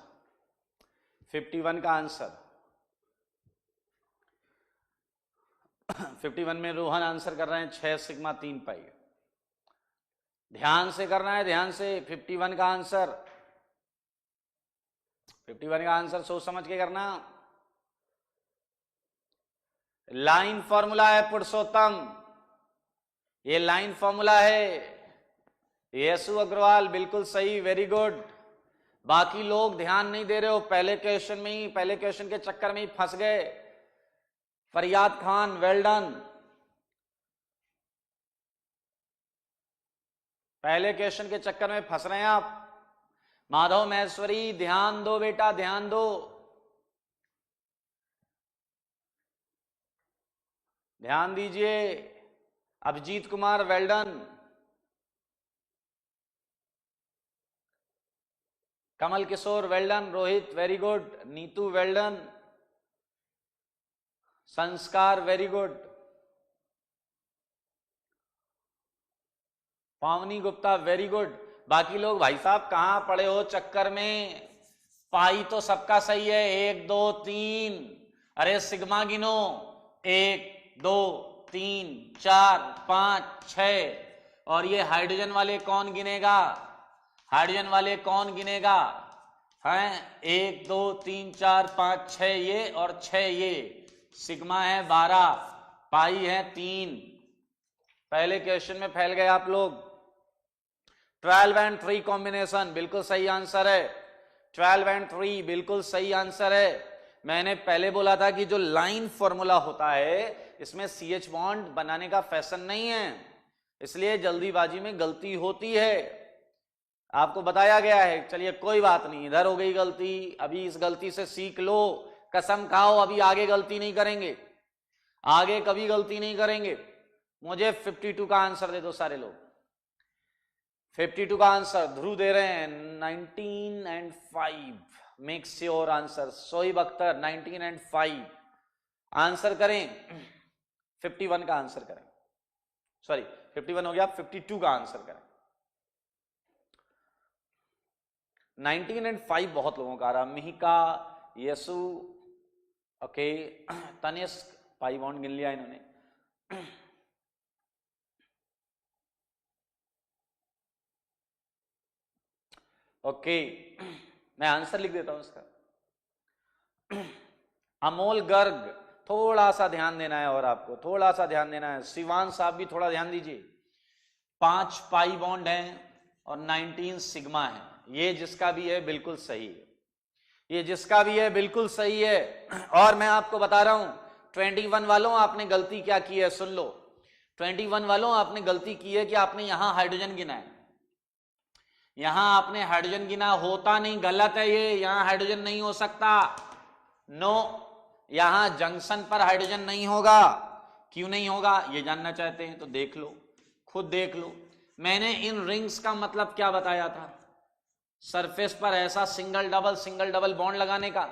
51 में रोहन आंसर कर रहे हैं 6 सिग्मा 3 पाई। ध्यान से करना है, ध्यान से। 51 का आंसर सोच समझ के करना। लाइन फॉर्मूला है पुरुषोत्तम, ये लाइन फॉर्मूला है। यशु अग्रवाल बिल्कुल सही, वेरी गुड। बाकी लोग ध्यान नहीं दे रहे हो, पहले क्वेश्चन के चक्कर में ही फंस गए। फरियाद खान वेल डन, पहले क्वेश्चन के चक्कर में फंस रहे हैं आप। माधव महेश्वरी ध्यान दो बेटा, ध्यान दो, ध्यान दीजिए। Abhijeet Kumar well done, Kamal Kishore well done, Rohit very good, Neetu well done, Sanskar very good, Pavani Gupta very good. बाकी लोग भाई साहब कहां पड़े हो चक्कर में? पाई तो सबका सही है, 1 2 3। अरे सिग्मा गिनो, 1 2 3 4 5 6। और ये हाइड्रोजन वाले कौन गिनेगा? हाइड्रोजन वाले कौन गिनेगा? हैं 1 2 3 4 5 6 ये और 6 ये। सिग्मा है 12, पाई है 3। पहले क्वेश्चन में फैल गए आप लोग। 12 एंड 3 कॉम्बिनेशन बिल्कुल सही आंसर है। 12 एंड 3 बिल्कुल सही आंसर है। मैंने पहले बोला था कि जो लाइन फॉर्मूला होता है इसमें CH बॉन्ड बनाने का फैशन नहीं है, इसलिए जल्दीबाजी में गलती होती है, आपको बताया गया है। चलिए कोई बात नहीं, इधर हो गई गलती, अभी इस गलती से सीख लो, कसम खाओ अभी आगे गलती नहीं करेंगे, आगे कभी गलती नहीं करेंगे। मुझे 52 का आंसर दे दो सारे लोग। 52 का आंसर ध्रुव दे रहे हैं 19 and 5। Makes your answer. Shoaib Akhtar 19 and 5 answer करें। 51 का आंसर करें, सॉरी 51 हो गया, 52 का आंसर करें। 19 एंड 5 बहुत लोगों का आ रहा। Mihika, Yasu, okay, Tanishk, pi bond गिन लिया इन्होंने। ओके, मैं आंसर लिख देता हूं इसका। अमोल गर्ग, थोड़ा सा ध्यान देना है और आपको थोड़ा सा ध्यान देना है। शिवान साहब भी थोड़ा ध्यान दीजिए। 5 पाई बॉन्ड हैं और 19 सिग्मा है। ये जिसका भी है बिल्कुल सही है, ये जिसका भी है बिल्कुल सही है। और मैं आपको बता रहा हूं 21 वालों आपने गलती क्या की है, सुन लो। 21 वालों आपने गलती की है कि आपने यहां हाइड्रोजन गिना है, यहां आपने हाइड्रोजन गिना, होता नहीं, गलत है ये। यहां हाइड्रोजन नहीं हो सकता, नो, यहां जंक्शन पर हाइड्रोजन नहीं होगा। क्यों नहीं होगा ये जानना चाहते हैं तो देख लो, खुद देख लो। मैंने इन रिंग्स का मतलब क्या बताया था? सरफेस पर ऐसा सिंगल डबल बॉन्ड लगाने का।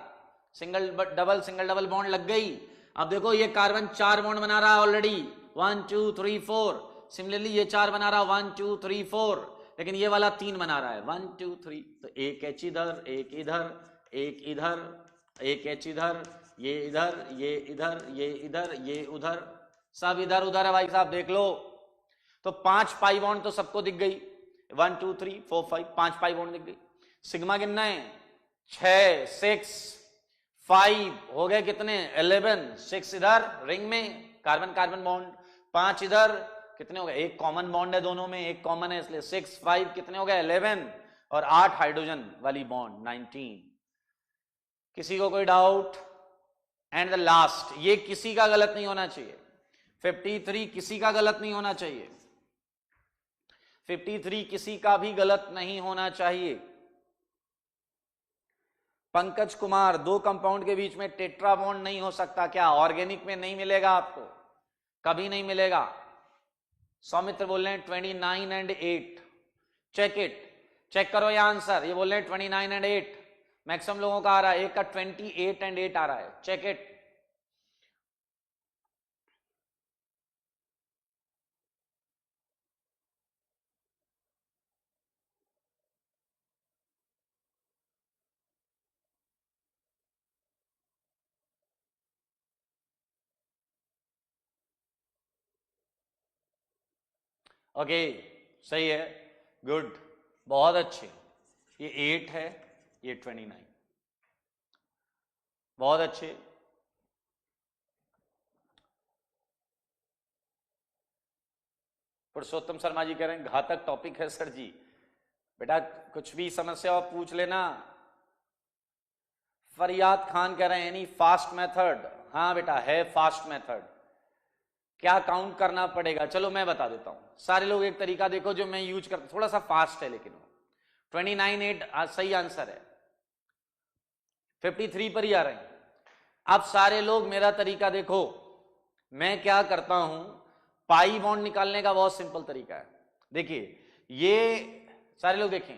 सिंगल डबल बॉन्ड लग गई। अब देखो ये कार्बन 4 बॉन्ड बना रहा है ऑलरेडी, 1 2 3 4। सिमिलरली ये 4 बना रहा, 1 2 3 4। लेकिन ये वाला 3 बना रहा है, 1 2 3। तो एक H इधर, एक इधर, एक इधर, एक H इधर, ये इधर, ये इधर, ये इधर, ये उधर, सब इधर उधर है भाई साहब, देख लो। तो 5 पाई बॉन्ड तो सबको दिख गई, 1 2 3 4 5, 5 पाई बॉन्ड दिख गई। सिग्मा कितना है? 6 6 5 हो गए कितने? 11। 6 इधर रिंग में कार्बन कार्बन बॉन्ड, 5 इधर, कितने हो गए? एक कॉमन बॉन्ड है दोनों में, एक कॉमन है, इसलिए 6 5 कितने हो गए? 11। और 8 हाइड्रोजन वाली बॉन्ड 19। किसी को कोई डाउट? एंड द लास्ट, ये किसी का गलत नहीं होना चाहिए। 53 किसी का गलत नहीं होना चाहिए, 53 किसी का भी गलत नहीं होना चाहिए। पंकज कुमार, दो कंपाउंड के बीच में टेट्रा बॉन्ड नहीं हो सकता क्या? ऑर्गेनिक में नहीं मिलेगा आपको, कभी नहीं मिलेगा। सौमित्र बोल रहे हैं 29 एंड 8, चेक इट, चेक करो ये आंसर। ये बोल रहे हैं 29 एंड 8, मैक्सिमम लोगों का आ रहा है, एक का 28 एंड 8 आ रहा है, चेक इट। ओके, सही है, गुड, बहुत अच्छे। ये 8 है, ये 29, बहुत अच्छे। पुरुषोत्तम शर्मा जी कह रहे हैं घातक टॉपिक है सर जी। बेटा कुछ भी समस्या आप पूछ लेना। फरियाद खान कह रहे हैं एनी फास्ट मेथड? हाँ बेटा है फास्ट मेथड। क्या काउंट करना पड़ेगा? चलो मैं बता देता हूं। सारे लोग एक तरीका देखो जो मैं यूज करता, थोड़ा सा फास्ट है लेकिन 29 8 सही आंसर है। 53 पर ही आ रहे हैं। अब सारे लोग मेरा तरीका देखो, मैं क्या करता हूं, पाई बॉन्ड निकालने का बहुत सिंपल तरीका है। देखिए ये सारे लोग देखें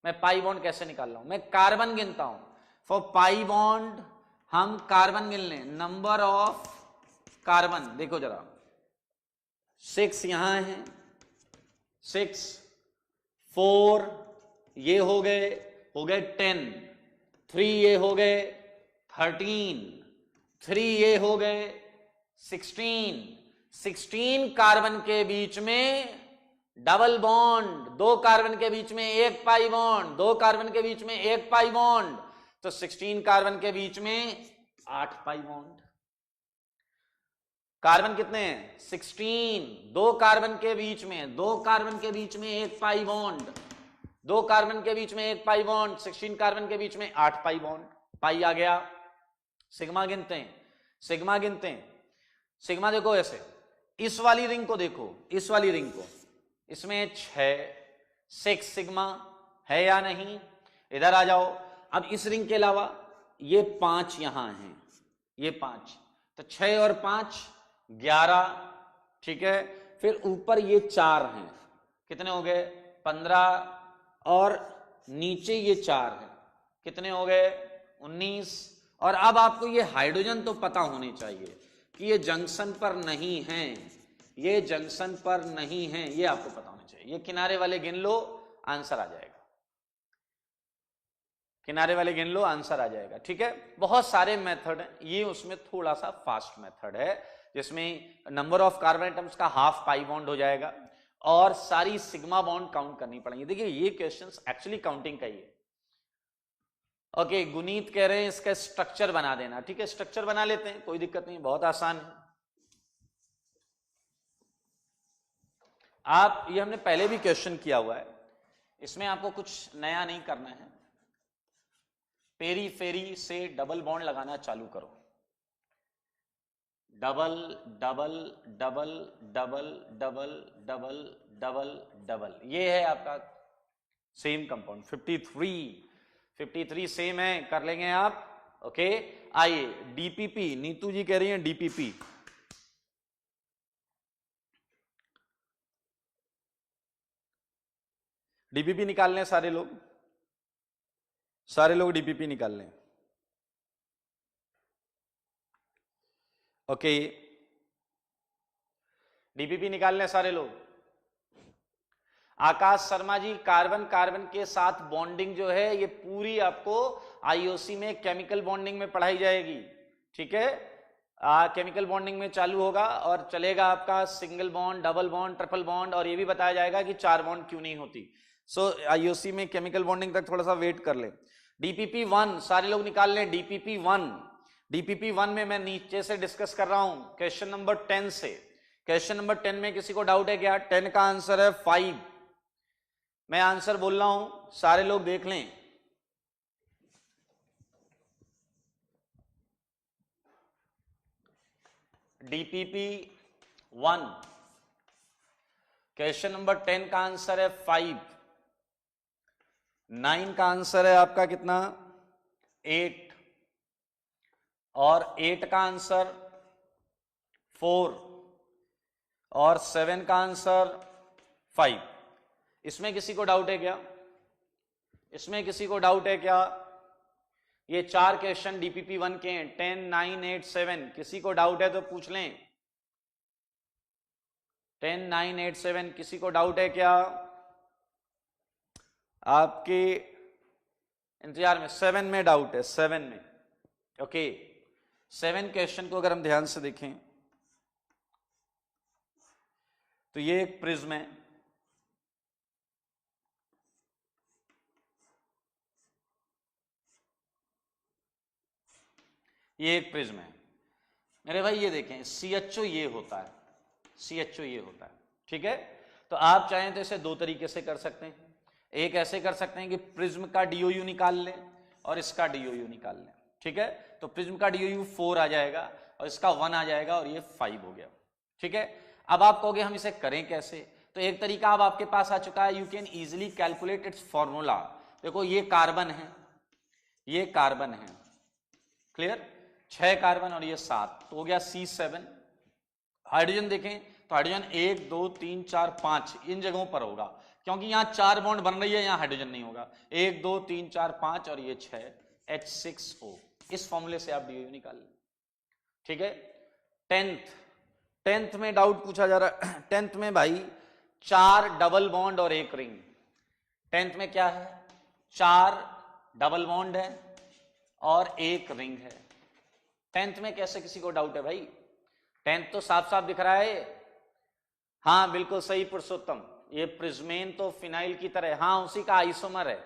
मैं पाई बॉन्ड कैसे निकाल रहा हूं। मैं कार्बन गिनता हूं। फॉर पाई बॉन्ड हम कार्बन गिन लें, नंबर ऑफ कार्बन देखो जरा, 6 यहां है, 6 4 ये हो गए 10, 3 ये हो गए 13, 3 ये हो गए 16, 16 कार्बन के बीच में डबल बॉन्ड, दो कार्बन के बीच में एक पाई बॉन्ड, दो कार्बन के बीच में एक पाई बॉन्ड, तो 16 कार्बन के बीच में 8 पाई बॉन्ड। कार्बन कितने हैं? 16, दो कार्बन के बीच में, दो कार्बन के बीच में एक पाई बॉन्ड, दो कार्बन के बीच में एक पाई बॉन्ड, 16 कार्बन के बीच में 8 पाई बॉन्ड, पाई आ गया। सिग्मा गिनते हैं, सिग्मा गिनते हैं। सिग्मा देखो ऐसे, इस वाली रिंग को देखो, इस वाली रिंग को, इसमें 6 सिग्मा है या नहीं? इधर आ जाओ। अब इस रिंग के अलावा ये 5 यहां हैं, ये 5, तो 6 और 5 11, ठीक है। फिर ऊपर ये 4 हैं, कितने हो गए? 15, और नीचे ये 4 है, कितने हो गए? 19। और अब आपको ये हाइड्रोजन तो पता होने चाहिए कि ये जंक्शन पर नहीं है, ये जंक्शन पर नहीं है, ये आपको पता होना चाहिए। ये किनारे वाले गिन लो, आंसर आ जाएगा। किनारे वाले गिन लो, आंसर आ जाएगा, ठीक है। बहुत सारे मेथड हैं, ये उसमें थोड़ा सा फास्ट मेथड है जिसमें नंबर ऑफ कार्बन एटम्स का हाफ पाई बॉन्ड हो जाएगा और सारी सिग्मा बॉन्ड काउंट करनी पड़ेंगी। देखिए ये क्वेश्चंस एक्चुअली काउंटिंग का ही है। ओके, गुनीत कह रहे हैं इसका स्ट्रक्चर बना देना, ठीक है, स्ट्रक्चर बना लेते हैं, कोई दिक्कत नहीं, बहुत आसान है। आप ये हमने पहले भी क्वेश्चन किया हुआ है, इसमें आपको कुछ नया नहीं करना है। पेरी फेरी से डबल बॉन्ड लगाना चालू करो, double double double double double double double double, ये है आपका सेम कंपाउंड। 53 सेम है, कर लेंगे आप। ओके, आइए डीपीपी, नीतू जी कह रही हैं डीपीपी। डीपीपी निकाल लें सारे लोग, सारे लोग डीपीपी निकाल लें। ओके, डीपीपी निकाल लें सारे लोग। आकाश शर्मा जी, कार्बन कार्बन के साथ बॉन्डिंग जो है ये पूरी आपको आईओसी में केमिकल बॉन्डिंग में पढ़ाई जाएगी, ठीक है। केमिकल बॉन्डिंग में चालू होगा और चलेगा आपका single bond, double bond, triple bond, और ये भी बताया जाएगा कि 4 बॉन्ड क्यों नहीं होती। सो आईओसी में केमिकल बॉन्डिंग तक थोड़ा सा वेट कर ले। डीपीपी 1 सारे लोग निकाल लें, डीपीपी 1। डीपीपी 1 में मैं नीचे से डिस्कस कर रहा हूं क्वेश्चन नंबर 10 से। क्वेश्चन नंबर 10 में किसी को डाउट है क्या? 10 का आंसर है 5। मैं आंसर बोल रहा हूं, सारे लोग देख लें। डीपीपी 1। क्वेश्चन नंबर 10 का आंसर है 5। 9 का आंसर है आपका कितना? 8। और 8 का आंसर 4 और 7 का आंसर 5। इसमें किसी को डाउट है क्या? इसमें किसी को डाउट है क्या? ये 4 क्वेश्चन डीपीपी 1 के हैं, 10, 9, 8, 7। किसी को डाउट है तो पूछ लें। 10, 9, 8, 7 किसी को डाउट है क्या? आपके इंतजार में 7 में डाउट है, 7 में। ओके, 7 क्वेश्चन को अगर हम ध्यान से देखें तो ये एक प्रिज्म है, ये एक प्रिज्म है मेरे भाई। ये देखें, CHO ये होता है, CHO ये होता है, ठीक है। तो आप चाहें तो इसे दो तरीके से कर सकते हैं। एक ऐसे कर सकते हैं कि प्रिज्म का DOU निकाल लें और इसका DOU निकाल लें, ठीक है। तो प्रिज्म का DOU 4 आ जाएगा और इसका 1 आ जाएगा और ये 5 हो गया, ठीक है। अब आप कहोगे हम इसे करें कैसे? तो एक तरीका अब आपके पास आ चुका है, you can easily calculate its formula. देखो ये कार्बन है, ये कार्बन है, क्लियर, 6 कार्बन और ये 7, तो हो गया C7। हाइड्रोजन देखें तो हाइड्रोजन 1, 2, 3, 4, 5 इन जगहों पर होगा, क्योंकि यहां 4 बॉन्ड बन रही है, यहां हाइड्रोजन नहीं होगा। 1, 2, 3, 4, 5 और ये 6 H6O। इस फॉर्मूले से आप DOU निकाल लें, ठीक है। 10th में डाउट पूछा जा रहा है। 10th में भाई 4 डबल बॉन्ड और 1 रिंग। 10th में क्या है? 4 डबल बॉन्ड है और 1 रिंग है। 10th में कैसे किसी को डाउट है भाई? 10th तो साफ साफ दिख रहा है। हाँ बिल्कुल सही पुरुषोत्तम, ये प्रिज्मेन तो फिनाइल की तरह, हाँ उसी का आइसोमर है,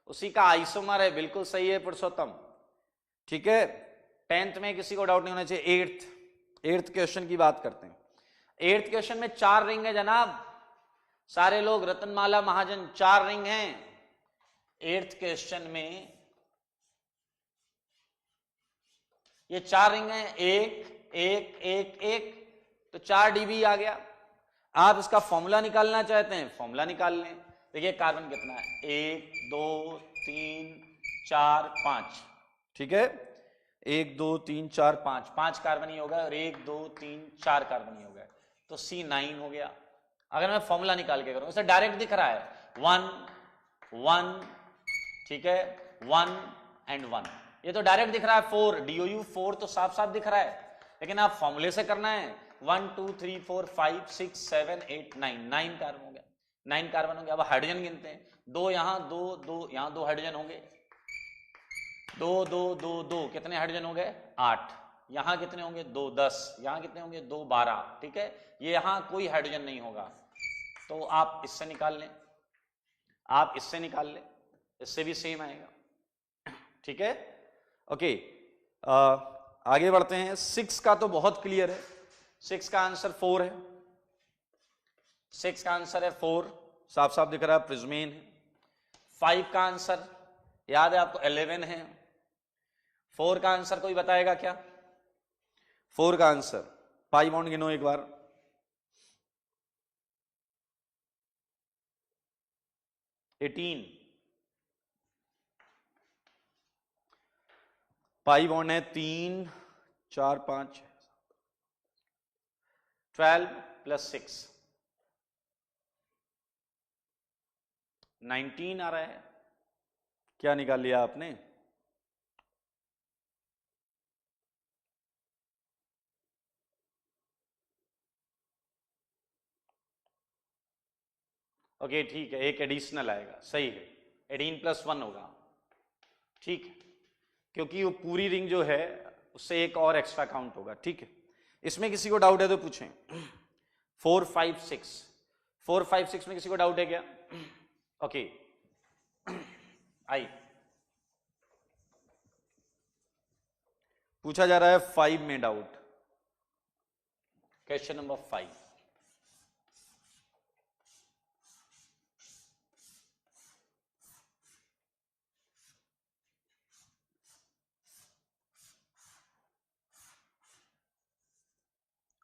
उसी का आइसोमर है, बिल्कुल सही है पुरुषोत्तम, ठीक है। 10th में किसी को डाउट नहीं होना चाहिए। 8th क्वेश्चन की बात करते हैं। 8th क्वेश्चन में 4 रिंग है जनाब, सारे लोग, रतनमाला महाजन, 4 रिंग हैं 8th क्वेश्चन में। ये 4 रिंग है, 1, 1, 1, 1, तो 4 dB आ गया। आप इसका फॉर्मूला निकालना चाहते हैं, फॉर्मूला निकाल लें। देखिए कार्बन कितना है, 1, 2, 3, 4, 5, ठीक है। 1, 2, 3, 4, 5, 5 कार्बन ही होगा और 1, 2, 3, 4 कार्बन ही होगा, तो C9 हो गया। अगर मैं फॉर्मूला निकाल के करूं, इसे डायरेक्ट दिख रहा है 1, 1, ठीक है, 1 एंड 1, ये तो डायरेक्ट दिख रहा है। 4 DOU 4 तो साफ साफ दिख रहा है, लेकिन आप फॉर्मूले से करना है। 1, 2, 3, 4, 5, 6, 7, 8, 9, 9 कार्बन हो गया, 9 कार्बन हो गया। अब हाइड्रोजन गिनते हैं, 2 यहां, 2, 2 यहां, 2 हाइड्रोजन होंगे, 2, 2, 2, 2, कितने हाइड्रोजन हो गए? 8। यहां कितने होंगे? 2, 10। यहां कितने होंगे? 2, 12, ठीक है। ये यहां कोई हाइड्रोजन नहीं होगा, तो आप इससे निकाल लें, आप इससे निकाल लें, इससे भी सेम आएगा, ठीक है। ओके, आगे बढ़ते हैं। 6 का तो बहुत क्लियर है, 6 का आंसर 4 है, 6 का आंसर है 4, साफ साफ दिख रहा है, प्रिज्मेन है। 5 का आंसर याद है आपको, 11 है। 4 का आंसर कोई बताएगा क्या? 4 का आंसर, पाई बॉन्ड गिनो एक बार। पाई बॉन्ड है 3, 4, 5, 12 + 6, 19 आ रहा है। क्या निकाल लिया आपने? ओके ठीक है, एक एडिशनल आएगा, सही है, 18 + 1 होगा, ठीक है, क्योंकि वो पूरी रिंग जो है उससे एक और एक्स्ट्रा काउंट होगा, ठीक है। इसमें किसी को डाउट है तो पूछें। 4, 5, 6, 4, 5, 6 में किसी को डाउट है क्या? ओके, आई पूछा जा रहा है 5 में डाउट, क्वेश्चन नंबर 5।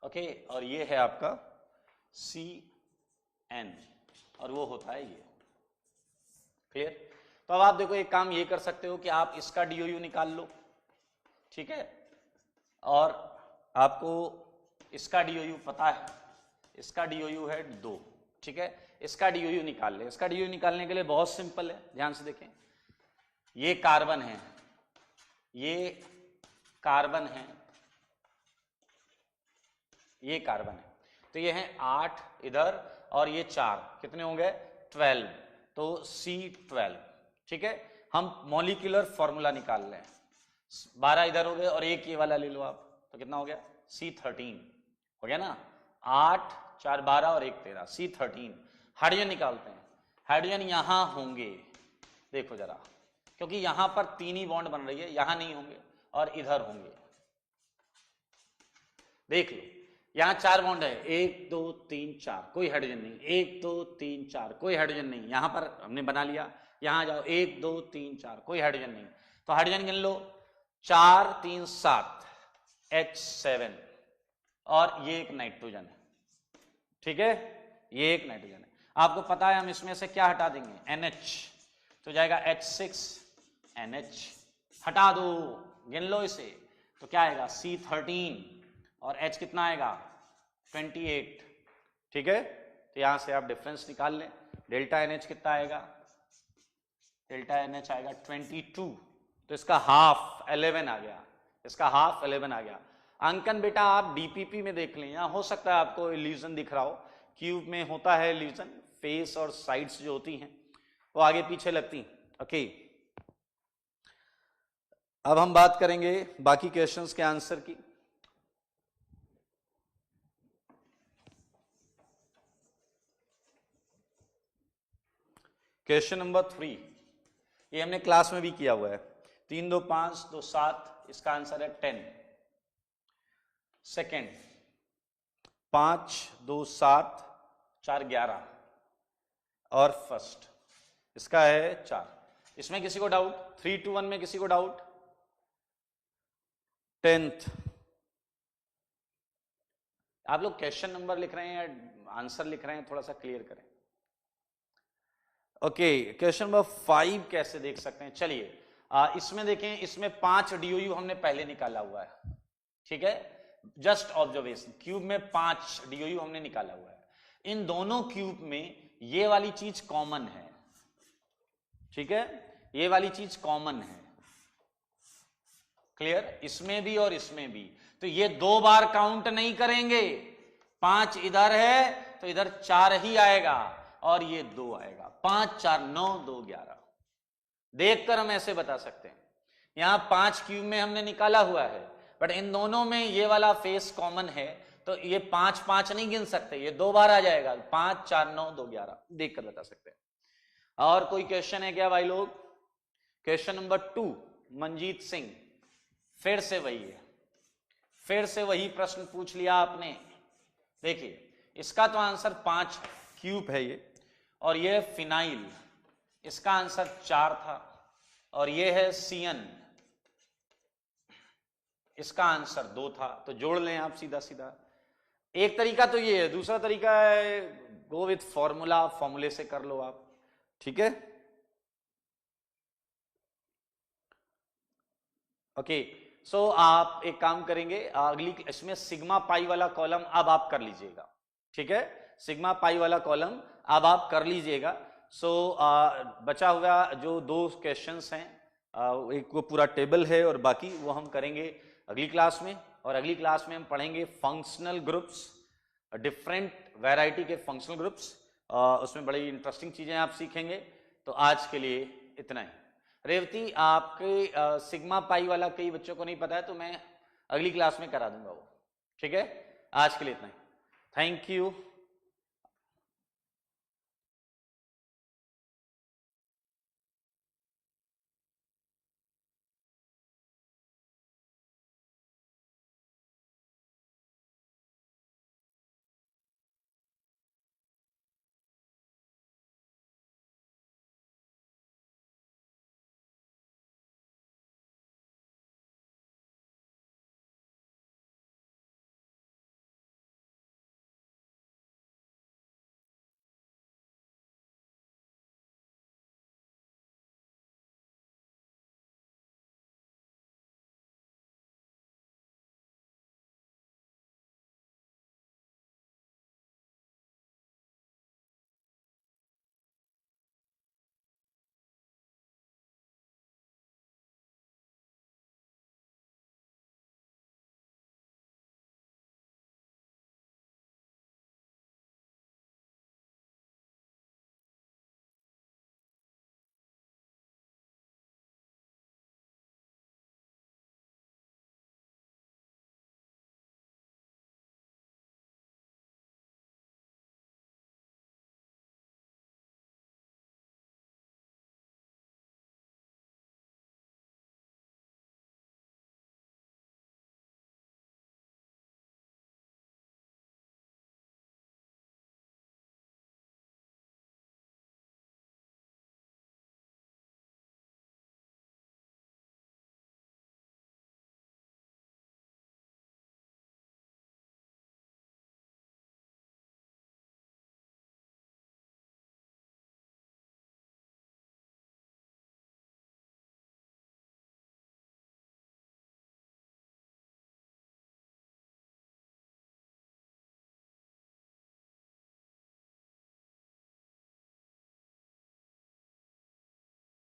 ओके, और ये है आपका CN और वो होता है ये। क्लियर? तो अब आप देखो एक काम ये कर सकते हो कि आप इसका DOU निकाल लो, ठीक है, और आपको इसका DOU पता है, इसका DOU है 2, ठीक है, इसका DOU निकाल ले। इसका DOU निकालने के लिए बहुत सिंपल है, ध्यान से देखें, ये कार्बन है, ये कार्बन है, ये कार्बन है, तो ये है 8 इधर और ये 4, कितने होंगे 12, तो C12, ठीक है। हम मॉलिक्यूलर फॉर्मूला निकाल लें, 12 इधर हो गए और एक ये वाला ले लो आप, तो कितना हो गया C13 हो गया ना, 8 4 12 और 1 13, C13। हाइड्रोजन निकालते हैं, हाइड्रोजन यहां होंगे, देखो जरा, क्योंकि यहां पर 3 ही बॉन्ड बन रही है, यहां नहीं होंगे और इधर होंगे, देख लो यहां 4 बॉन्ड है, 1 2 3 4, कोई हाइड्रोजन नहीं, 1 2 3 4, कोई हाइड्रोजन नहीं, यहां पर हमने बना लिया, यहां जाओ 1 2 3 4, कोई हाइड्रोजन नहीं, तो हाइड्रोजन गिन लो, 4 3 7 H7 और ये एक नाइट्रोजन है, ठीक है, ये एक नाइट्रोजन है। आपको पता है हम इसमें से क्या हटा देंगे, NH, तो जाएगा H6 NH, हटा दो, गिन लो इसे, तो क्या आएगा C13 और H कितना आएगा 28, ठीक है। तो यहां से आप डिफरेंस निकाल लें, डेल्टा NH कितना आएगा, डेल्टा NH आएगा 22, तो इसका हाफ 11 आ गया, इसका हाफ 11 आ गया। अंकन बेटा आप DPP में देख लें, यहां हो सकता है आपको इल्यूजन दिख रहा हो, क्यूब में होता है इल्यूजन, फेस और साइड्स जो होती हैं वो आगे पीछे लगती, ओके। अब हम बात करेंगे बाकी क्वेश्चंस के आंसर की। क्वेश्चन नंबर 3, ये हमने क्लास में भी किया हुआ है, 3 2 5 2 7, इसका आंसर है 10। सेकेंड 5 2 7 4 11 और फर्स्ट इसका है 4। इसमें किसी को डाउट, 3 2 1 में किसी को डाउट, 10th आप लोग क्वेश्चन नंबर लिख रहे हैं या आंसर लिख रहे हैं, थोड़ा सा क्लियर करें। ओके, क्वेश्चन नंबर 5 कैसे देख सकते हैं, चलिए इसमें देखें, इसमें 5 DOU हमने पहले निकाला हुआ है, ठीक है, जस्ट ऑब्जर्वेशन, क्यूब में 5 DOU हमने निकाला हुआ है, इन दोनों क्यूब में ये वाली चीज कॉमन है, ठीक है, ये वाली चीज कॉमन है, क्लियर, इसमें भी और इसमें भी, तो ये 2 बार काउंट नहीं करेंगे, 5 इधर है तो इधर 4 ही आएगा और ये 2 आएगा, 5 4 9 2 11, देखकर हम ऐसे बता सकते हैं। यहां 5 क्यूब में हमने निकाला हुआ है, बट इन दोनों में ये वाला फेस कॉमन है, तो ये 5 5 नहीं गिन सकते, ये 2 बार आ जाएगा, 5 4 9 2 11, देखकर बता सकते हैं। और कोई क्वेश्चन है क्या भाई लोग? क्वेश्चन नंबर 2, मंजीत सिंह, फिर से वही है, फिर से वही प्रश्न पूछ लिया आपने। देखिए इसका तो आंसर 5 क्यूब है ये, और ये है फिनाइल, इसका आंसर 4 था, और ये है CN, इसका आंसर 2 था, तो जोड़ लें आप सीधा सीधा। एक तरीका तो ये है, दूसरा तरीका है गो विथ फॉर्मूला, फॉर्मूले से कर लो आप, ठीक है, ओके। सो आप एक काम करेंगे, अगली इसमें सिग्मा पाई वाला कॉलम अब आप कर लीजिएगा, ठीक है, सिग्मा पाई वाला कॉलम अब आप कर लीजिएगा। सो बचा हुआ जो 2 क्वेश्चंस हैं, एक वो पूरा टेबल है और बाकी वो हम करेंगे अगली क्लास में, और अगली क्लास में हम पढ़ेंगे फंक्शनल ग्रुप्स, डिफरेंट वैरायटी के फंक्शनल ग्रुप्स, उसमें बड़ी इंटरेस्टिंग चीजें आप सीखेंगे। तो आज के लिए इतना ही। रेवती आपके सिग्मा पाई वाला कई बच्चों को नहीं पता है, तो मैं अगली क्लास में करा दूंगा वो, ठीक है। आज के लिए इतना ही, थैंक यू।